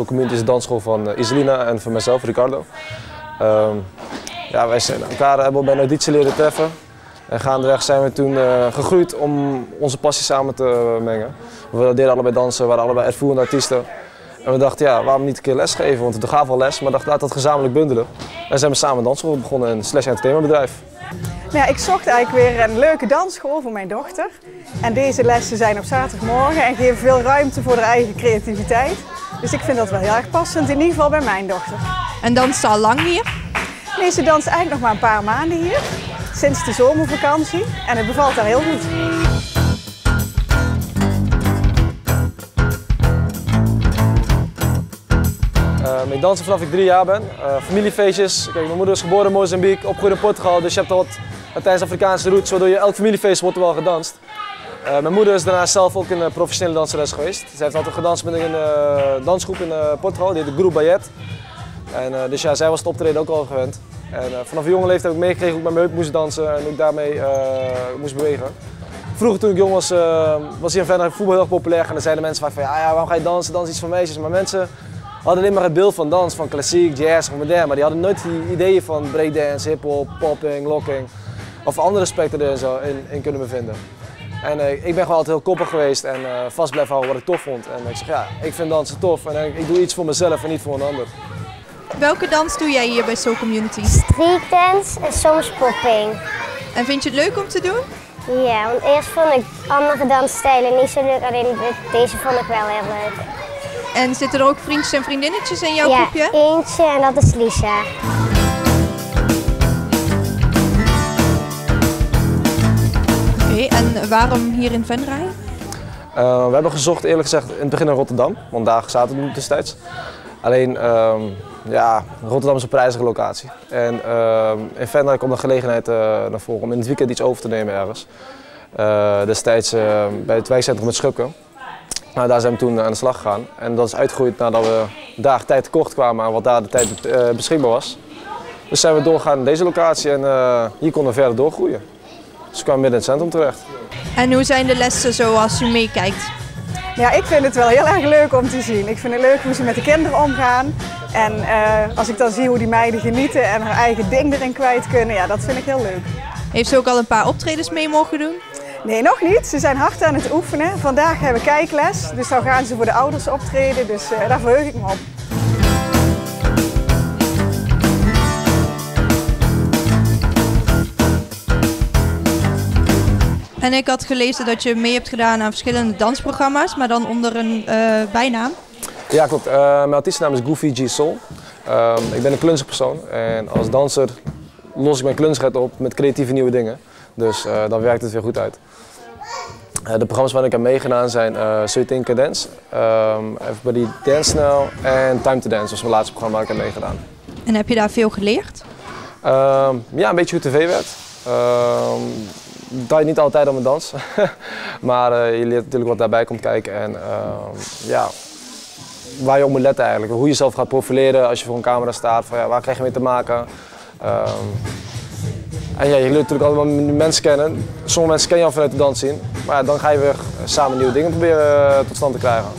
Soul Community is de dansschool van Iselina en van mezelf, Ricardo. Ja, wij zijn elkaar hebben bij een auditie leren treffen. En gaandeweg zijn we toen gegroeid om onze passie samen te mengen. We deden allebei dansen, we waren allebei uitvoerende artiesten. En we dachten, ja, waarom niet een keer les geven? Want we gaven al les, maar dachten, laten we dat gezamenlijk bundelen. En zijn we samen een dansschool begonnen, een entertainmentbedrijf. Nou, ik zocht eigenlijk weer een leuke dansschool voor mijn dochter. En deze lessen zijn op zaterdagmorgen en geven veel ruimte voor haar eigen creativiteit. Dus ik vind dat wel heel erg passend, in ieder geval bij mijn dochter. En danst ze al lang hier? Nee, ze danst eigenlijk nog maar een paar maanden hier. Sinds de zomervakantie. En het bevalt haar heel goed. Ik dans vanaf ik 3 jaar ben. Familiefeestjes. Kijk, mijn moeder is geboren in Mozambique, opgegroeid in Portugal. Dus je hebt al wat Latijns-Afrikaanse roots, waardoor je elk familiefeest wordt er wel gedanst. Mijn moeder is daarna zelf ook een professionele danseres geweest. Ze heeft altijd gedanst met een dansgroep in Portugal, die heet de Grupo Ballet. En, dus ja, zij was het optreden ook al gewend. En vanaf een jonge leeftijd heb ik meegekregen hoe ik met mijn heup moest dansen en hoe ik daarmee moest bewegen. Vroeger toen ik jong was, was hier in Venray voetbal heel erg populair. En dan zeiden mensen vaak van ja, waarom ga je dansen? Dans iets van meisjes. Maar mensen hadden alleen maar het beeld van dans, van klassiek, jazz of modern. Maar die hadden nooit die ideeën van breakdance, hiphop, popping, locking. Of andere aspecten er zo in kunnen bevinden. En ik ben gewoon altijd heel koppig geweest en vast blijven houden wat ik tof vond. En ik zeg ja, ik vind dansen tof en ik doe iets voor mezelf en niet voor een ander. Welke dans doe jij hier bij Soul Community? Street dance en soms popping. En vind je het leuk om te doen? Ja, want eerst vond ik andere dansstijlen niet zo leuk, alleen deze vond ik wel heel leuk. En zitten er ook vriendjes en vriendinnetjes in jouw groepje? Ja, eentje en dat is Lisa. Oké, en waarom hier in Venray? We hebben gezocht eerlijk gezegd in het begin in Rotterdam, want daar zaten we destijds. Alleen, ja, Rotterdam is een prijzige locatie. En in Venray komt de gelegenheid naar voren om in het weekend iets over te nemen ergens. Destijds bij het wijkcentrum met Schupken. Nou, daar zijn we toen aan de slag gegaan. En dat is uitgegroeid nadat we daar tijd tekort kwamen aan wat daar de tijd beschikbaar was. Dus zijn we doorgegaan naar deze locatie en hier konden we verder doorgroeien. Dus we kwamen midden in het centrum terecht. En hoe zijn de lessen zoals u meekijkt? Ja, ik vind het wel heel erg leuk om te zien. Ik vind het leuk hoe ze met de kinderen omgaan. En als ik dan zie hoe die meiden genieten en haar eigen ding erin kwijt kunnen, ja, dat vind ik heel leuk. Heeft ze ook al een paar optredens mee mogen doen? Nee, nog niet. Ze zijn hard aan het oefenen. Vandaag hebben we kijkles, dus dan gaan ze voor de ouders optreden. Dus daar verheug ik me op. En ik had gelezen dat je mee hebt gedaan aan verschillende dansprogramma's, maar dan onder een bijnaam. Ja, klopt. Mijn artiestennaam is Goofy G Soul. Ik ben een klunzig persoon en als danser los ik mijn klunzigheid op met creatieve nieuwe dingen. Dus dan werkt het weer goed uit. De programma's waar ik heb meegedaan zijn Certain Cadence, Everybody Dance Now en Time to Dance. Dat was mijn laatste programma waar ik heb meegedaan. En heb je daar veel geleerd? Ja, een beetje hoe tv werkt. Het draait niet altijd om een dans, maar je leert natuurlijk wat daarbij komt kijken en ja, waar je op moet letten eigenlijk. Hoe je jezelf gaat profileren als je voor een camera staat, van, ja, waar krijg je mee te maken. En ja, je leert natuurlijk allemaal mensen kennen. Sommige mensen ken je al vanuit de dans zien, maar ja, dan ga je weer samen nieuwe dingen proberen tot stand te krijgen.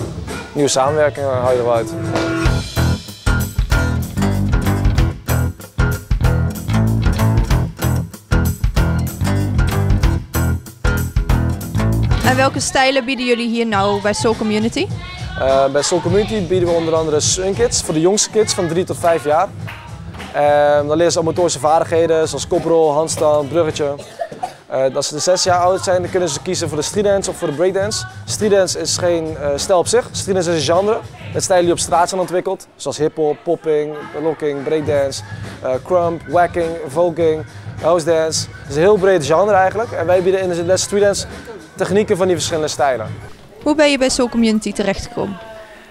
Nieuwe samenwerkingen haal je er wel uit. En welke stijlen bieden jullie hier nou bij Soul Community? Bij Soul Community bieden we onder andere Swing Kids voor de jongste kids van 3 tot 5 jaar. Dan leren ze al motorische vaardigheden zoals koprol, handstand, bruggetje. Als ze 6 jaar oud zijn, dan kunnen ze kiezen voor de streetdance of voor de breakdance. Streetdance is geen stijl op zich. Streetdance is een genre met stijlen die op straat zijn ontwikkeld. Zoals hiphop, popping, locking, breakdance, crump, whacking, voguing, house dance. Het is een heel breed genre eigenlijk. En wij bieden in de les streetdance technieken van die verschillende stijlen. Hoe ben je bij Soul Community terechtgekomen?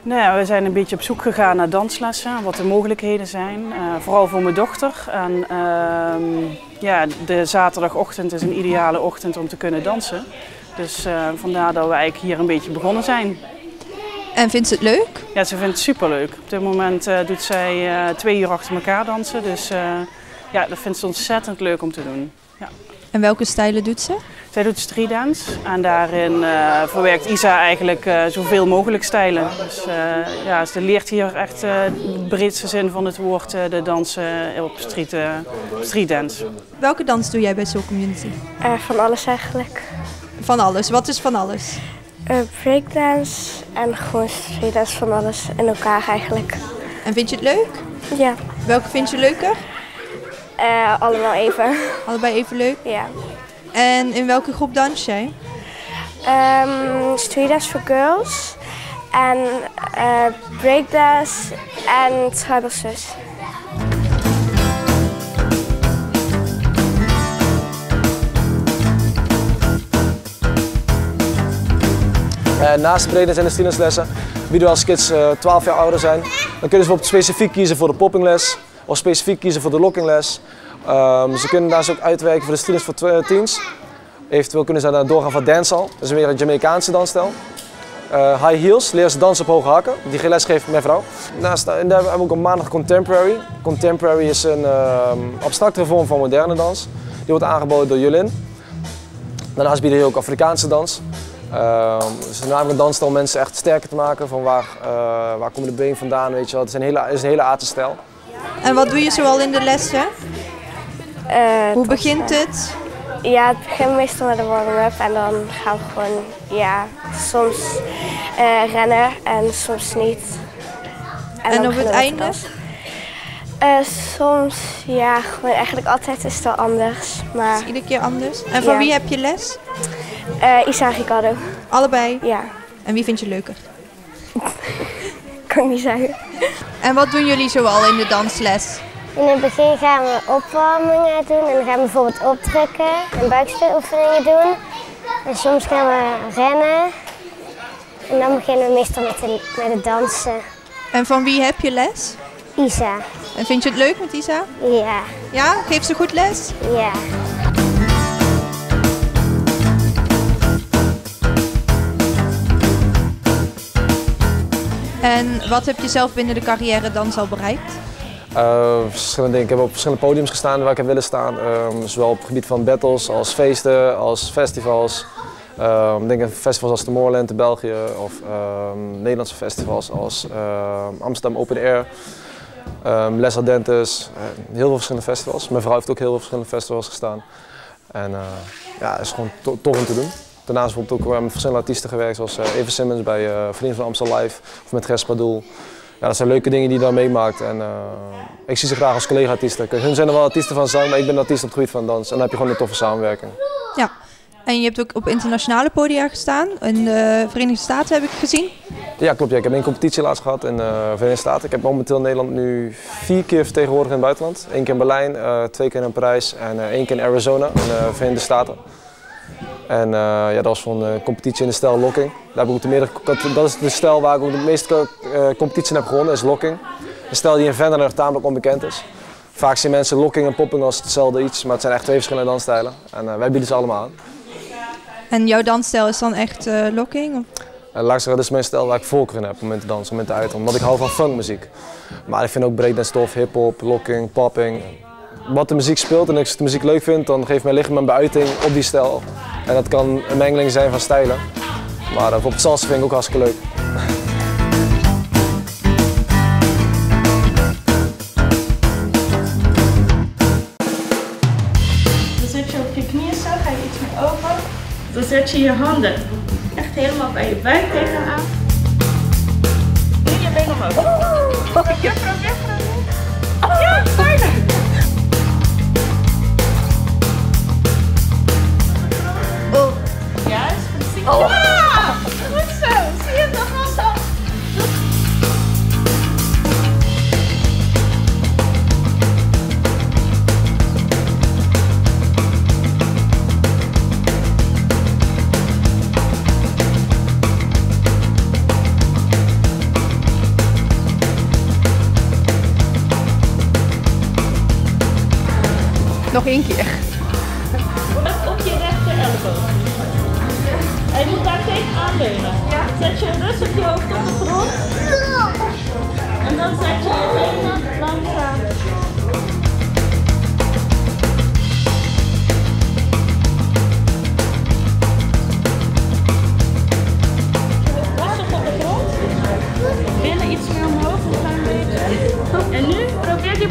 Nou ja, we zijn een beetje op zoek gegaan naar danslessen, wat de mogelijkheden zijn. Vooral voor mijn dochter. En, ja, de zaterdagochtend is een ideale ochtend om te kunnen dansen. Dus vandaar dat we eigenlijk hier een beetje begonnen zijn. En vindt ze het leuk? Ja, ze vindt het superleuk. Op dit moment doet zij 2 uur achter elkaar dansen. Dus ja, dat vindt ze ontzettend leuk om te doen. Ja. En welke stijlen doet ze? Zij doet streetdance en daarin verwerkt Isa eigenlijk zoveel mogelijk stijlen. Dus ja, ze leert hier echt de breedste zin van het woord de dansen op streetdance. Welke dans doe jij bij Soul Community? Van alles eigenlijk. Van alles. Wat is van alles? Breakdance en gewoon streetdance, van alles in elkaar eigenlijk. En vind je het leuk? Ja. Welke vind je leuker? Allemaal even. Allebei even leuk? Ja. En in welke groep dans jij? Streetdance for Girls en breakdance en Tribal Sus. Naast de breakdance en de streetdancelessen bieden we als kids 12 jaar ouder zijn. Dan kunnen ze bijvoorbeeld specifiek kiezen voor de poppingles of specifiek kiezen voor de lockingles. Ze kunnen daar ook uitwerken voor de streetdance voor teens. Eventueel kunnen ze daar doorgaan van dancehall. Dat is weer een Jamaicaanse dansstijl. High heels, leren ze dansen op hoge hakken. Die les geeft mijn vrouw. Daarnaast hebben we ook op maandag contemporary. Contemporary is een abstractere vorm van moderne dans. Die wordt aangeboden door Julin. Daarnaast bieden we ook Afrikaanse dans. Het is namelijk een dansstijl om mensen echt sterker te maken. Van waar komen de benen vandaan, weet je wel. Het is een hele aardse. En wat doe je zoal in de lessen? Hoe begint het? Ja, het begint meestal met de warm-up en dan gaan we gewoon, ja, soms rennen en soms niet. En op het einde? Soms, ja, gewoon eigenlijk altijd is het wel anders. Maar... Is iedere keer anders? En van wie heb je les? Isa en Ricardo. Allebei? Ja. En wie vind je leuker? Kan ik niet zeggen. En wat doen jullie zoal in de dansles? In het begin gaan we opwarmingen doen en dan gaan we bijvoorbeeld optrekken en buikspieroefeningen doen. En soms gaan we rennen en dan beginnen we meestal met het dansen. En van wie heb je les? Isa. En vind je het leuk met Isa? Ja. Ja? Geeft ze goed les? Ja. En wat heb je zelf binnen de carrière dans al bereikt? Verschillende dingen. Ik heb op verschillende podiums gestaan waar ik heb willen staan. Zowel op het gebied van battles als feesten, als festivals. Ik denk aan festivals als Tomorrowland in België of Nederlandse festivals als Amsterdam Open Air, Les Ardentes. Heel veel verschillende festivals. Mijn vrouw heeft ook heel veel verschillende festivals gestaan. En ja, het is gewoon tof om te doen. Daarnaast bijvoorbeeld ook met verschillende artiesten gewerkt, zoals Eva Simmons bij Vrienden van Amstel Live of met Gers Pardoel. Ja, dat zijn leuke dingen die je daar meemaakt en ik zie ze graag als collega-artiesten. Hun zijn er wel artiesten van zang, maar ik ben artiest op het gebied van dans en dan heb je gewoon een toffe samenwerking. Ja, en je hebt ook op internationale podia gestaan, in de Verenigde Staten heb ik gezien. Ja, klopt. Ja. Ik heb één competitie laatst gehad in de Verenigde Staten. Ik heb momenteel Nederland nu 4 keer vertegenwoordigd in het buitenland. 1 keer in Berlijn, 2 keer in Parijs en 1 keer in Arizona in de Verenigde Staten. En ja, dat was van een competitie in de stijl locking. Daar heb ik dat is de stijl waar ik ook de meeste competities in heb gewonnen, is locking. Een stijl die in Venlo tamelijk onbekend is. Vaak zien mensen locking en popping als hetzelfde iets, maar het zijn echt 2 verschillende dansstijlen. En wij bieden ze allemaal aan. En jouw dansstijl is dan echt locking? Of? Laat ik zeggen, dat is mijn stijl waar ik voorkeur in heb om in te dansen, om in te uiten. Omdat ik hou van funkmuziek. Maar ik vind ook breakdance tof, hip-hop, locking, popping. Wat de muziek speelt en als ik de muziek leuk vind, dan geeft mijn lichaam een beuiting op die stijl. En dat kan een mengeling zijn van stijlen. Maar bijvoorbeeld salsa vind ik ook hartstikke leuk. Dan zet je op je knieën zo, ga je iets meer open. Dan zet je je handen echt helemaal bij je buik tegenaan. Nu je been omhoog. Ja, ja, fijn. Oh. Juist, precies. Oh. Ja, goed zo. Zie je het nog wel zo? Nog 1 keer. Op je rechter elleboog. En je moet daar tegenaan leunen. Ja. Zet je rustig je hoofd op de grond. En dan zet je je benen langzaam.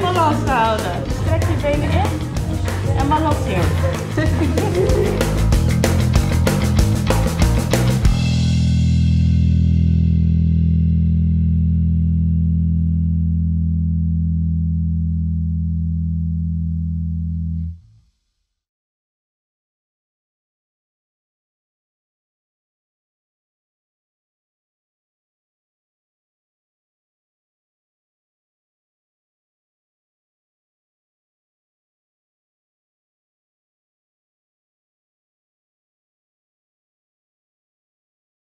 balans te houden. Strek je benen in en balanceer.